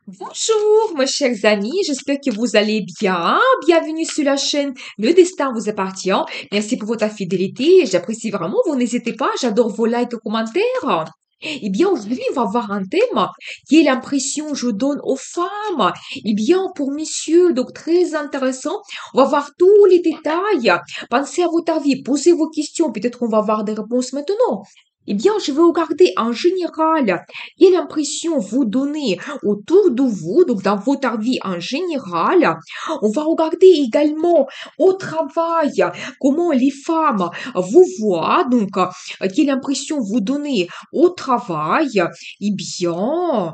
Bonjour, mes chers amis, j'espère que vous allez bien. Bienvenue sur la chaîne Le Destin vous appartient. Merci pour votre fidélité, j'apprécie vraiment. Vous n'hésitez pas, j'adore vos likes et commentaires. Eh bien, aujourd'hui, on va voir un thème qui est l'impression que je donne aux femmes. Eh bien, pour messieurs, donc très intéressant. On va voir tous les détails. Pensez à votre avis, posez vos questions. Peut-être qu'on va avoir des réponses maintenant. Eh bien, je vais regarder en général quelle impression vous donnez autour de vous, donc dans votre vie en général. On va regarder également au travail comment les femmes vous voient, donc quelle impression vous donnez au travail. Eh bien,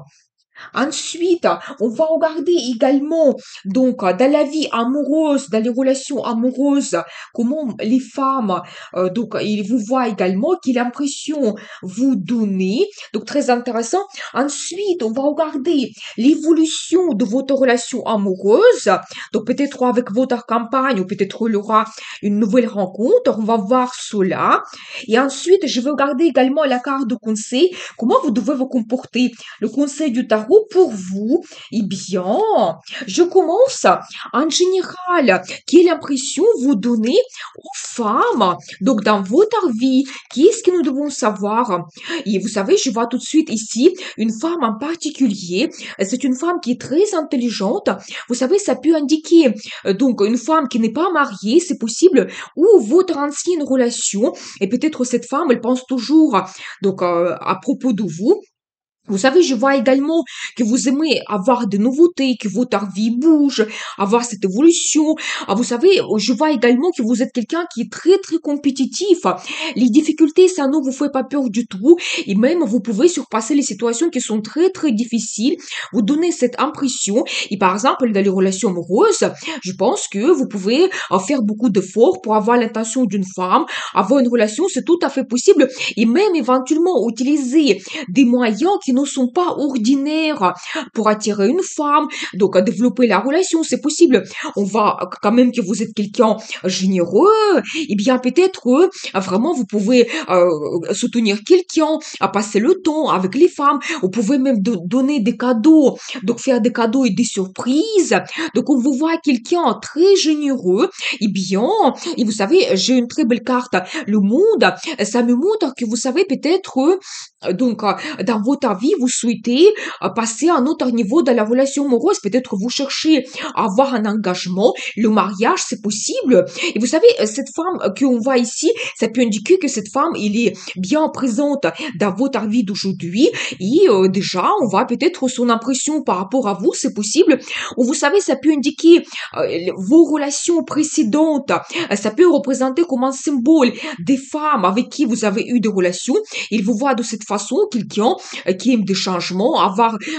ensuite, on va regarder également, donc, dans la vie amoureuse, dans les relations amoureuses, comment les femmes, donc, ils vous voient également, quelle impression vous donnez. Donc, très intéressant. Ensuite, on va regarder l'évolution de votre relation amoureuse. Donc, peut-être avec votre campagne, ou peut-être il y aura une nouvelle rencontre. On va voir cela. Et ensuite, je vais regarder également la carte de conseil. Comment vous devez vous comporter? Le conseil du tarot pour vous, eh bien, je commence en général. Quelle impression vous donnez aux femmes? Donc, dans votre vie, qu'est-ce que nous devons savoir? Et vous savez, je vois tout de suite ici une femme en particulier. C'est une femme qui est très intelligente. Vous savez, ça peut indiquer donc une femme qui n'est pas mariée, c'est possible, ou votre ancienne relation. Et peut-être cette femme, elle pense toujours donc à propos de vous. Vous savez, je vois également que vous aimez avoir de nouveautés, que votre vie bouge, avoir cette évolution. Ah, vous savez, je vois également que vous êtes quelqu'un qui est très, très compétitif. Les difficultés, ça ne vous fait pas peur du tout. Et même, vous pouvez surpasser les situations qui sont très, très difficiles. Vous donnez cette impression. Et par exemple, dans les relations amoureuses, je pense que vous pouvez faire beaucoup d'efforts pour avoir l'intention d'une femme. Avoir une relation, c'est tout à fait possible. Et même éventuellement utiliser des moyens qui ne sont pas ordinaires pour attirer une femme, donc à développer la relation, c'est possible. On va quand même que vous êtes quelqu'un généreux, et bien peut-être vraiment vous pouvez soutenir quelqu'un, à passer le temps avec les femmes. Vous pouvez même donner des cadeaux, donc faire des cadeaux et des surprises. Donc on vous voit quelqu'un très généreux, et bien, et vous savez, j'ai une très belle carte, le monde, ça me montre que vous savez peut-être donc, dans votre vie, vous souhaitez passer à un autre niveau dans la relation amoureuse. Peut-être vous cherchez à avoir un engagement. Le mariage, c'est possible. Et vous savez, cette femme qu'on voit ici, ça peut indiquer que cette femme, elle est bien présente dans votre vie d'aujourd'hui. Et déjà, on voit peut-être son impression par rapport à vous, c'est possible. Ou vous savez, ça peut indiquer vos relations précédentes. Ça peut représenter comme un symbole des femmes avec qui vous avez eu des relations. Il vous voit de cette façon, quelqu'un qui aime des changements,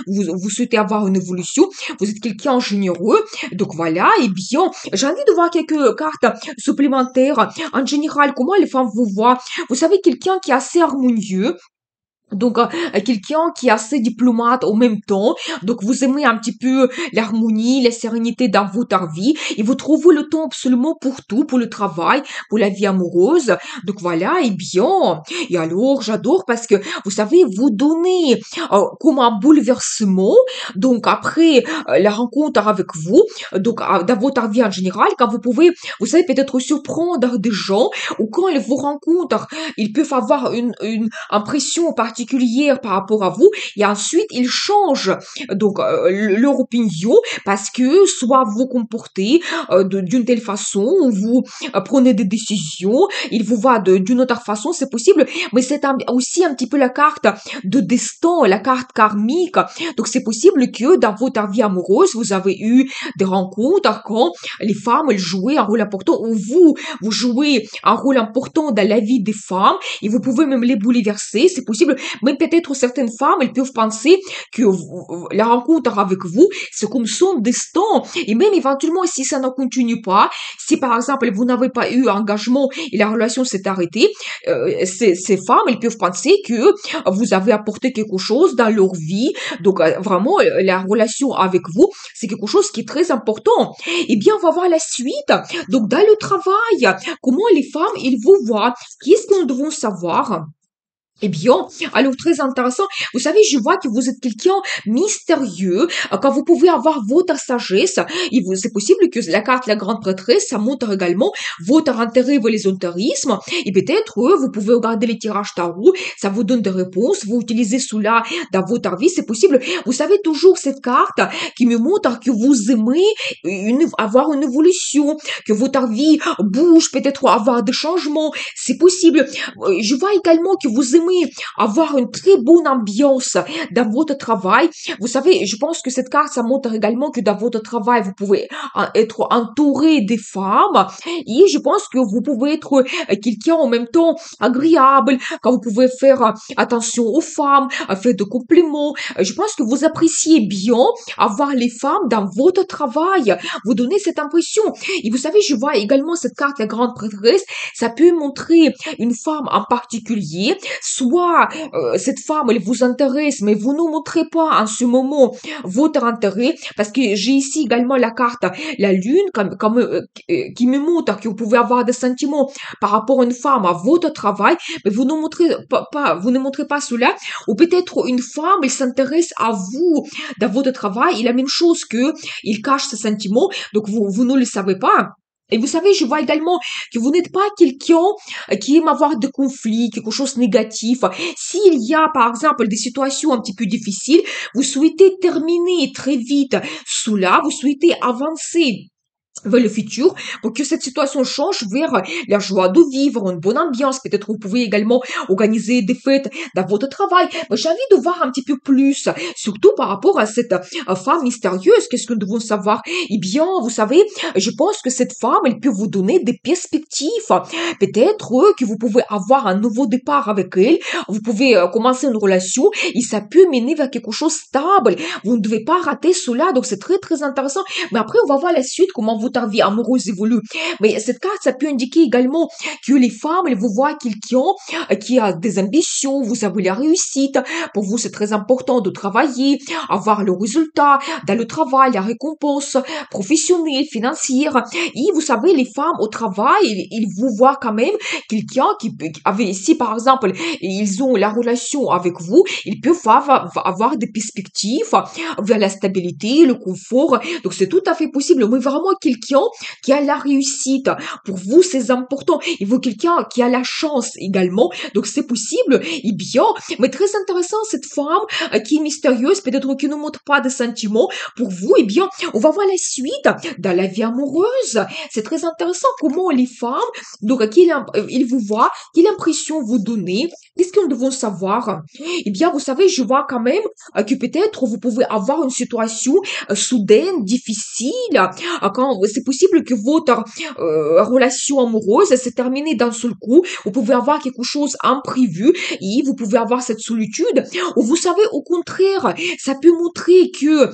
vous souhaitez avoir une évolution, vous êtes quelqu'un généreux, donc voilà, et bien, j'ai envie de voir quelques cartes supplémentaires. En général, comment les femmes vous voient? Vous savez, quelqu'un qui est assez harmonieux, donc, quelqu'un qui est assez diplomate en même temps. Donc, vous aimez un petit peu l'harmonie, la sérénité dans votre vie. Et vous trouvez le temps absolument pour tout, pour le travail, pour la vie amoureuse. Donc, voilà, et bien. Et alors, j'adore parce que, vous savez, vous donnez comme un bouleversement. Donc, après la rencontre avec vous, donc, dans votre vie en général, quand vous pouvez, vous savez, peut-être surprendre des gens, ou quand ils vous rencontrent, ils peuvent avoir une impression particulière par rapport à vous et ensuite ils changent donc leur opinion parce que soit vous vous comportez d'une telle façon ou vous prenez des décisions, ils vous voient d'une autre façon, c'est possible, mais c'est aussi un petit peu la carte de destin, la carte karmique. Donc c'est possible que dans votre vie amoureuse, vous avez eu des rencontres quand les femmes elles jouaient un rôle important ou vous jouez un rôle important dans la vie des femmes et vous pouvez même les bouleverser, c'est possible. Mais peut-être certaines femmes, elles peuvent penser que la rencontre avec vous, c'est comme son destin. Et même éventuellement, si ça ne continue pas, si par exemple vous n'avez pas eu engagement et la relation s'est arrêtée, ces femmes, elles peuvent penser que vous avez apporté quelque chose dans leur vie. Donc vraiment, la relation avec vous, c'est quelque chose qui est très important. Eh bien, on va voir la suite. Donc dans le travail, comment les femmes, ils vous voient? Qu'est-ce que nous devons savoir? Eh bien, alors très intéressant. Vous savez, je vois que vous êtes quelqu'un mystérieux. Quand vous pouvez avoir votre sagesse, c'est possible que la carte la grande prêtresse, ça montre également votre intérêt pour l'ésotérisme. Et peut-être, vous pouvez regarder les tirages tarot, ça vous donne des réponses, vous utilisez cela dans votre vie, c'est possible. Vous savez toujours cette carte qui me montre que vous aimez avoir une évolution, que votre vie bouge, peut-être avoir des changements, c'est possible. Je vois également que vous aimez avoir une très bonne ambiance dans votre travail. Vous savez, je pense que cette carte, ça montre également que dans votre travail, vous pouvez être entouré des femmes et je pense que vous pouvez être quelqu'un en même temps agréable, quand vous pouvez faire attention aux femmes, faire de compliments. Je pense que vous appréciez bien avoir les femmes dans votre travail. Vous donnez cette impression. Et vous savez, je vois également cette carte, la grande prêtresse, ça peut montrer une femme en particulier, soit cette femme, elle vous intéresse, mais vous ne montrez pas en ce moment votre intérêt, parce que j'ai ici également la carte, la lune, qui me montre que vous pouvez avoir des sentiments par rapport à une femme, à votre travail, mais vous ne montrez vous ne montrez pas cela, ou peut-être une femme, elle s'intéresse à vous dans votre travail, et la même chose que il cache ses sentiments, donc vous ne le savez pas. Et vous savez, je vois également que vous n'êtes pas quelqu'un qui aime avoir des conflits, quelque chose de négatif. S'il y a, par exemple, des situations un petit peu difficiles, vous souhaitez terminer très vite cela, vous souhaitez avancer vers le futur pour que cette situation change vers la joie de vivre, une bonne ambiance. Peut-être vous pouvez également organiser des fêtes dans votre travail. Mais j'ai envie de voir un petit peu plus, surtout par rapport à cette femme mystérieuse. Qu'est-ce que nous devons savoir? Eh bien, vous savez, je pense que cette femme, elle peut vous donner des perspectives. Peut-être que vous pouvez avoir un nouveau départ avec elle. Vous pouvez commencer une relation et ça peut mener vers quelque chose de stable. Vous ne devez pas rater cela. Donc, c'est très, très intéressant. Mais après, on va voir la suite, comment votre vie amoureuse évolue. Mais cette carte, ça peut indiquer également que les femmes, elles vous voient quelqu'un qui a des ambitions, vous avez la réussite. Pour vous, c'est très important de travailler, avoir le résultat dans le travail, la récompense professionnelle, financière. Et vous savez, les femmes au travail, ils vous voient quand même quelqu'un avait, si par exemple, ils ont la relation avec vous, ils peuvent avoir des perspectives vers la stabilité, le confort. Donc, c'est tout à fait possible. Mais vraiment, quelqu'un qui a la réussite. Pour vous, c'est important. Il faut quelqu'un qui a la chance également. Donc, c'est possible. Et bien, mais très intéressant, cette femme qui est mystérieuse, peut-être qui ne montre pas de sentiments. Pour vous, eh bien, on va voir la suite dans la vie amoureuse. C'est très intéressant comment les femmes, donc, ils vous voient, quelle impression vous donnez, qu'est-ce que nous devons savoir? Eh bien, vous savez, je vois quand même que peut-être vous pouvez avoir une situation soudaine, difficile, quand c'est possible que votre relation amoureuse s'est terminée d'un seul coup, vous pouvez avoir quelque chose imprévu et vous pouvez avoir cette solitude, ou vous savez, au contraire, ça peut montrer que,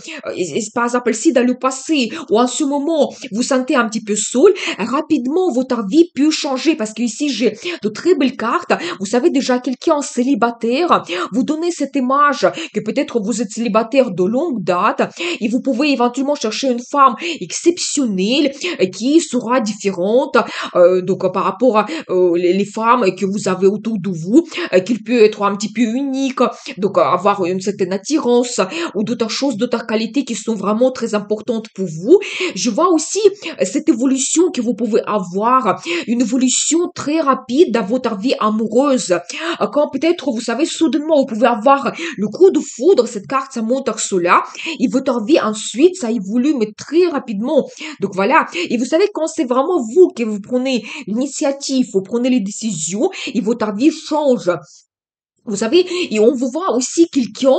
par exemple, si dans le passé ou en ce moment, vous sentez un petit peu seul, rapidement, votre vie peut changer parce que ici, j'ai de très belles cartes. Vous savez déjà quelqu'un célibataire, vous donnez cette image que peut-être vous êtes célibataire de longue date et vous pouvez éventuellement chercher une femme exceptionnelle qui sera différente par rapport à les femmes que vous avez autour de vous, qu'il peut être un petit peu unique, donc avoir une certaine attirance ou d'autres choses, d'autres qualités qui sont vraiment très importantes pour vous. Je vois aussi cette évolution que vous pouvez avoir, une évolution très rapide dans votre vie amoureuse. Quand peut-être, vous savez, soudainement, vous pouvez avoir le coup de foudre, cette carte, ça montre cela, et votre vie ensuite, ça évolue, mais très rapidement. Donc voilà. Et vous savez, quand c'est vraiment vous qui vous prenez l'initiative, vous prenez les décisions, et votre vie change. Vous savez, et on vous voit aussi quelqu'un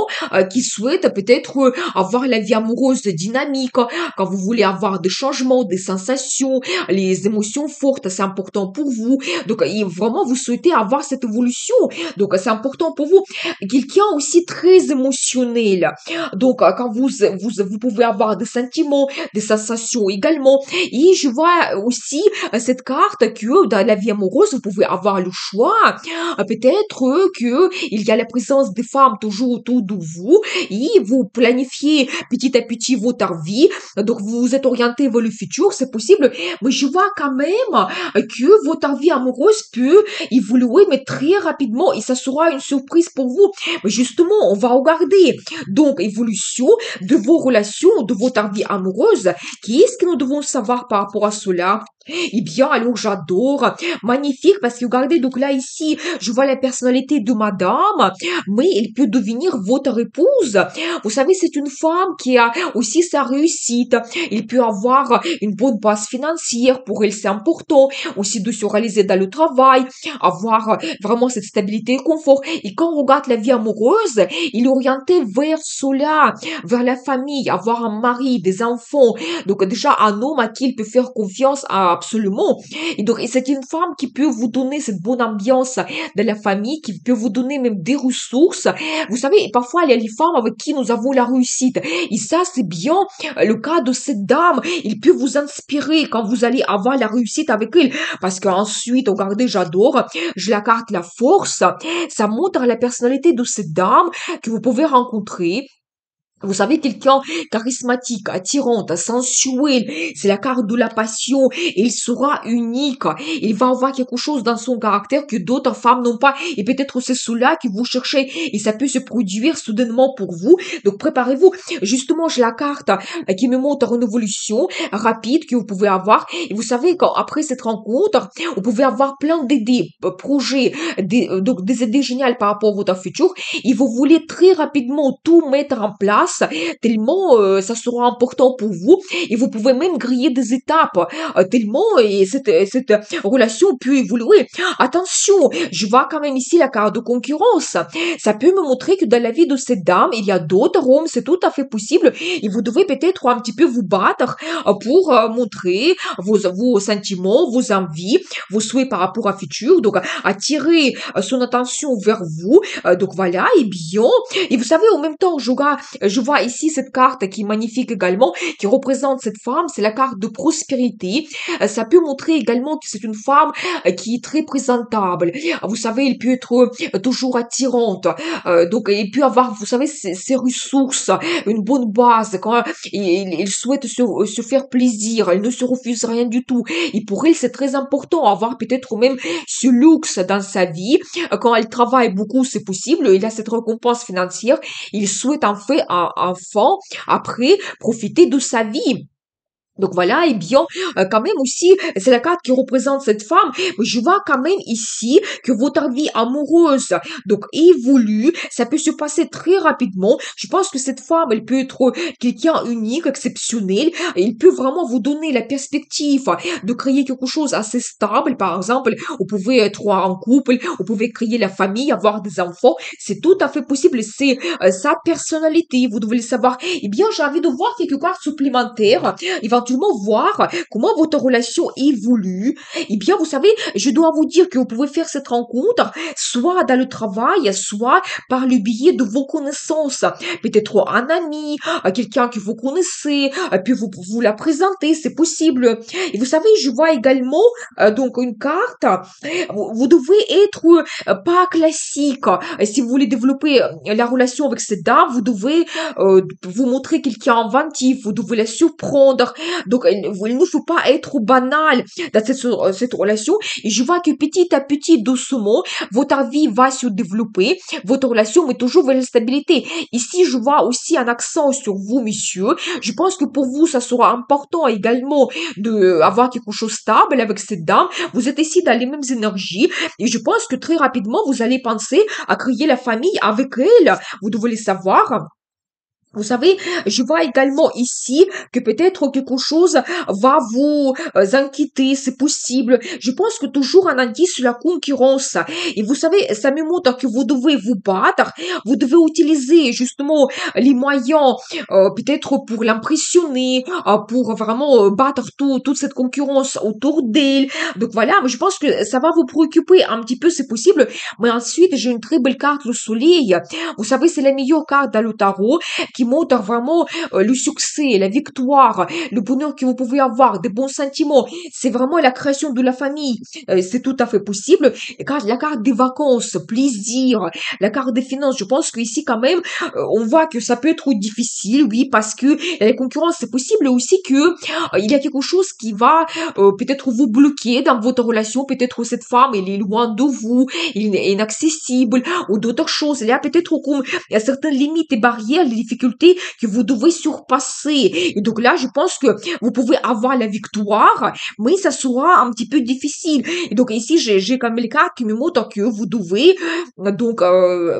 qui souhaite peut-être avoir la vie amoureuse dynamique, quand vous voulez avoir des changements, des sensations, les émotions fortes, c'est important pour vous. Donc, vraiment, vous souhaitez avoir cette évolution. Donc, c'est important pour vous. Quelqu'un aussi très émotionnel. Donc, quand vous pouvez avoir des sentiments, des sensations également. Et je vois aussi cette carte que dans la vie amoureuse, vous pouvez avoir le choix. Peut-être que il y a la présence des femmes toujours autour de vous et vous planifiez petit à petit votre vie. Donc, vous êtes orienté vers le futur, c'est possible. Mais je vois quand même que votre vie amoureuse peut évoluer, mais très rapidement et ça sera une surprise pour vous. Mais justement, on va regarder. Donc, évolution de vos relations, de votre vie amoureuse. Qu'est-ce que nous devons savoir par rapport à cela? Eh bien, alors j'adore. Magnifique, parce que regardez, donc là, ici, je vois la personnalité de madame, mais elle peut devenir votre épouse. Vous savez, c'est une femme qui a aussi sa réussite. Il peut avoir une bonne base financière. Pour elle, c'est important aussi de se réaliser dans le travail, avoir vraiment cette stabilité et confort. Et quand on regarde la vie amoureuse, il est orienté vers cela, vers la famille, avoir un mari, des enfants. Donc déjà, un homme à qui il peut faire confiance absolument. Et donc, et c'est une femme qui peut vous donner cette bonne ambiance de la famille, qui peut vous donner même des ressources. Vous savez, parfois, il y a les femmes avec qui nous avons la réussite. Et ça, c'est bien le cas de cette dame. Il peut vous inspirer quand vous allez avoir la réussite avec elle. Parce qu'ensuite, regardez, j'adore, je la carte la force. Ça montre la personnalité de cette dame que vous pouvez rencontrer. Vous savez, quelqu'un charismatique, attirante, sensuel, c'est la carte de la passion. Il sera unique. Il va avoir quelque chose dans son caractère que d'autres femmes n'ont pas. Et peut-être c'est cela que vous cherchez. Et ça peut se produire soudainement pour vous. Donc préparez-vous. Justement, j'ai la carte qui me montre une évolution rapide que vous pouvez avoir. Et vous savez, après cette rencontre, vous pouvez avoir plein d'idées, projets, donc des idées géniales par rapport à votre futur. Et vous voulez très rapidement tout mettre en place tellement ça sera important pour vous et vous pouvez même griller des étapes tellement et cette relation peut évoluer. Attention, je vois quand même ici la carte de concurrence. Ça peut me montrer que dans la vie de cette dame, il y a d'autres hommes, c'est tout à fait possible et vous devez peut-être un petit peu vous battre pour montrer vos sentiments, vos envies, vos souhaits par rapport à futur, donc attirer son attention vers vous. Donc voilà, et bien, et vous savez, en même temps, je vois ici cette carte qui est magnifique également, qui représente cette femme, c'est la carte de prospérité. Ça peut montrer également que c'est une femme qui est très présentable. Vous savez, elle peut être toujours attirante. Donc, elle peut avoir, vous savez, ses ressources, une bonne base. Quand elle souhaite se faire plaisir, elle ne se refuse rien du tout. Et pour elle, c'est très important avoir peut-être même ce luxe dans sa vie. Quand elle travaille beaucoup, c'est possible. Il a cette récompense financière. Il souhaite en fait un enfant après profiter de sa vie. Donc voilà, et bien, quand même aussi, c'est la carte qui représente cette femme, mais je vois quand même ici que votre vie amoureuse, donc évolue, ça peut se passer très rapidement. Je pense que cette femme, elle peut être quelqu'un unique, exceptionnel, et il peut vraiment vous donner la perspective de créer quelque chose assez stable. Par exemple, vous pouvez être en couple, vous pouvez créer la famille, avoir des enfants, c'est tout à fait possible, c'est sa personnalité, vous devez le savoir. Eh bien, j'ai envie de voir quelques cartes supplémentaires, éventuellement voir comment votre relation évolue. Eh bien, vous savez, je dois vous dire que vous pouvez faire cette rencontre soit dans le travail, soit par le biais de vos connaissances. Peut-être un ami, quelqu'un que vous connaissez, puis vous la présenter, c'est possible. Et vous savez, je vois également donc une carte. Vous devez être pas classique. Et si vous voulez développer la relation avec cette dame, vous devez vous montrer quelqu'un inventif, vous devez la surprendre. Donc, il ne faut pas être banal dans cette relation. Et je vois que petit à petit, doucement, votre vie va se développer, votre relation, mais toujours vers la stabilité. Ici, je vois aussi un accent sur vous, messieurs. Je pense que pour vous, ça sera important également de avoir quelque chose de stable avec cette dame. Vous êtes ici dans les mêmes énergies. Et je pense que très rapidement, vous allez penser à créer la famille avec elle. Vous devez le savoir. Vous savez, je vois également ici que peut-être quelque chose va vous inquiéter, c'est possible. Je pense que toujours un indice sur la concurrence. Et vous savez, ça me montre que vous devez vous battre, vous devez utiliser justement les moyens, peut-être pour l'impressionner, pour vraiment battre toute cette concurrence autour d'elle. Donc voilà, mais je pense que ça va vous préoccuper un petit peu, c'est possible. Mais ensuite, j'ai une très belle carte, le soleil. Vous savez, c'est la meilleure carte dans le tarot qui montre vraiment le succès, la victoire, le bonheur que vous pouvez avoir, des bons sentiments. C'est vraiment la création de la famille. C'est tout à fait possible. Et quand la carte des vacances, plaisir, la carte des finances, je pense qu'ici quand même, on voit que ça peut être difficile, oui, parce que la concurrence, c'est possible aussi que il y a quelque chose qui va peut-être vous bloquer dans votre relation. Peut-être cette femme, elle est loin de vous, elle est inaccessible, ou d'autres choses. Il y a peut-être comme il y a certaines limites et barrières, des difficultés que vous devez surpasser. Et donc là, je pense que vous pouvez avoir la victoire, mais ça sera un petit peu difficile. Et donc ici, j'ai quand même les cartes qui me montrent que vous devez donc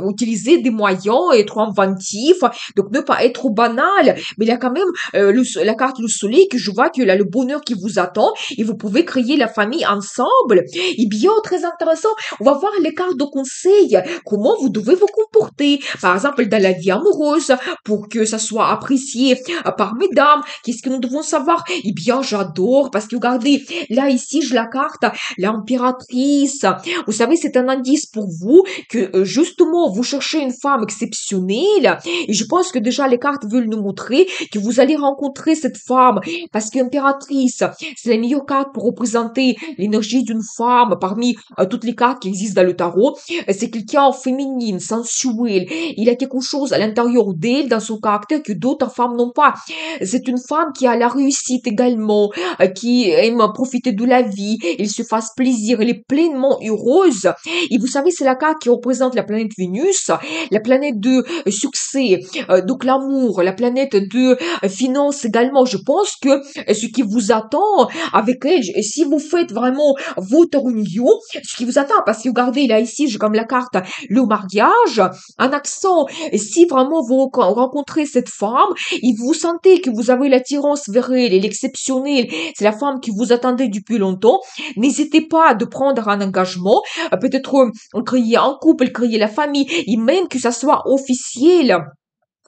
utiliser des moyens, être inventif, donc ne pas être banal. Mais il y a quand même la carte le soleil que je vois qu'il y a le bonheur qui vous attend et vous pouvez créer la famille ensemble. Et bien, très intéressant, on va voir les cartes de conseil. Comment vous devez vous comporter. Par exemple, dans la vie amoureuse, pour que ça soit apprécié par mesdames. Qu'est-ce que nous devons savoir? Eh bien, j'adore parce que regardez, là, ici, je la carte, l'impératrice. Vous savez, c'est un indice pour vous que justement, vous cherchez une femme exceptionnelle. Et je pense que déjà, les cartes veulent nous montrer que vous allez rencontrer cette femme. Parce qu'impératrice, c'est la meilleure carte pour représenter l'énergie d'une femme parmi toutes les cartes qui existent dans le tarot. C'est quelqu'un féminine, sensuelle. Il y a quelque chose à l'intérieur d'elle, dans son caractère, que d'autres femmes n'ont pas. C'est une femme qui a la réussite également, qui aime profiter de la vie, elle se fasse plaisir, elle est pleinement heureuse. Et vous savez, c'est la carte qui représente la planète Vénus, la planète de succès, donc l'amour, la planète de finance également. Je pense que ce qui vous attend avec elle, et si vous faites vraiment votre union, ce qui vous attend, parce que regardez, là ici, j'ai comme la carte le mariage, un accent, et si vraiment vous rencontrez cette femme, et vous sentez que vous avez l'attirance vers elle, elle est exceptionnelle, c'est la femme que vous attendez depuis longtemps, n'hésitez pas de prendre un engagement, peut-être créer un couple, créer la famille, et même que ça soit officiel,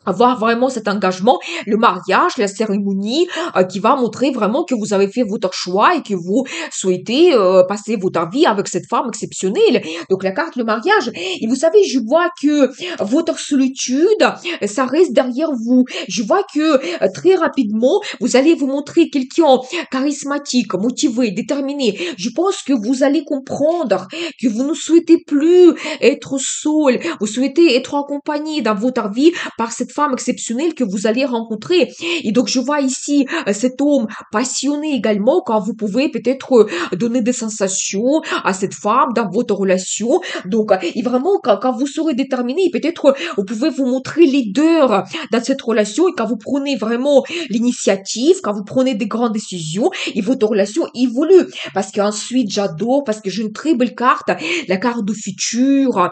avoir vraiment cet engagement, le mariage, la cérémonie, qui va montrer vraiment que vous avez fait votre choix et que vous souhaitez passer votre vie avec cette femme exceptionnelle. Donc la carte, le mariage. Et vous savez, je vois que votre solitude, ça reste derrière vous. Je vois que très rapidement, vous allez vous montrer quelqu'un charismatique, motivé, déterminé. Je pense que vous allez comprendre que vous ne souhaitez plus être seul. Vous souhaitez être accompagné dans votre vie par cette femme exceptionnelle que vous allez rencontrer. Et donc, je vois ici cet homme passionné également, quand vous pouvez peut-être donner des sensations à cette femme dans votre relation. Donc, et vraiment, quand vous serez déterminé, peut-être vous pouvez vous montrer leader dans cette relation et quand vous prenez vraiment l'initiative, quand vous prenez des grandes décisions et votre relation évolue. Parce qu'ensuite, j'adore, parce que j'ai une très belle carte, la carte du futur.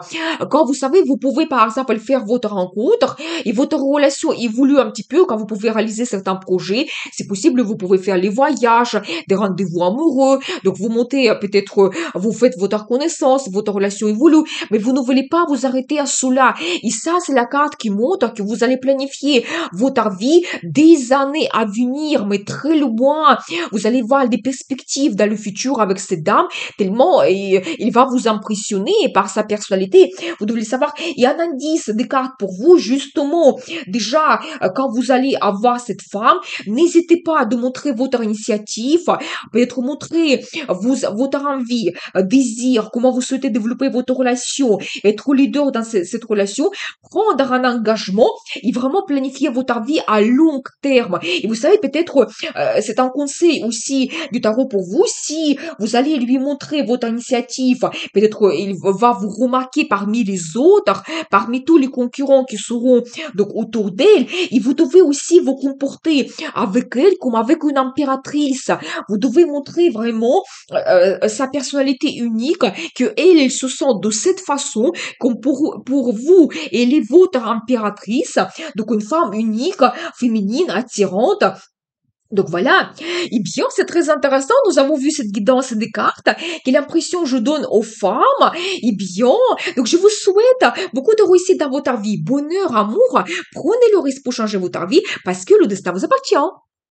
Quand vous savez, vous pouvez par exemple faire votre rencontre et votre relation évolue un petit peu quand vous pouvez réaliser certains projets. C'est possible, vous pouvez faire les voyages, des rendez-vous amoureux. Donc, vous montez peut-être, vous faites votre connaissance, votre relation évolue, mais vous ne voulez pas vous arrêter à cela. Et ça, c'est la carte qui montre que vous allez planifier votre vie des années à venir, mais très loin. Vous allez voir des perspectives dans le futur avec cette dame, tellement il va vous impressionner par sa personnalité. Vous devez savoir, il y a un indice des cartes pour vous, justement. Déjà, quand vous allez avoir cette femme, n'hésitez pas à montrer votre initiative, peut-être montrer votre envie, désir, comment vous souhaitez développer votre relation, être leader dans cette relation, prendre un engagement et vraiment planifier votre vie à long terme. Et vous savez, peut-être, c'est un conseil aussi du tarot pour vous, si vous allez lui montrer votre initiative, peut-être il va vous remarquer parmi les autres, parmi tous les concurrents qui seront donc autour d'elle, et vous devez aussi vous comporter avec elle comme avec une impératrice. Vous devez montrer vraiment sa personnalité unique, que elle se sent de cette façon, comme pour vous, elle est votre impératrice, donc une femme unique, féminine, attirante. Donc voilà, eh bien c'est très intéressant, nous avons vu cette guidance des cartes, quelle impression je donne aux femmes, eh bien, donc je vous souhaite beaucoup de réussite dans votre vie, bonheur, amour, prenez le risque pour changer votre vie, parce que le destin vous appartient.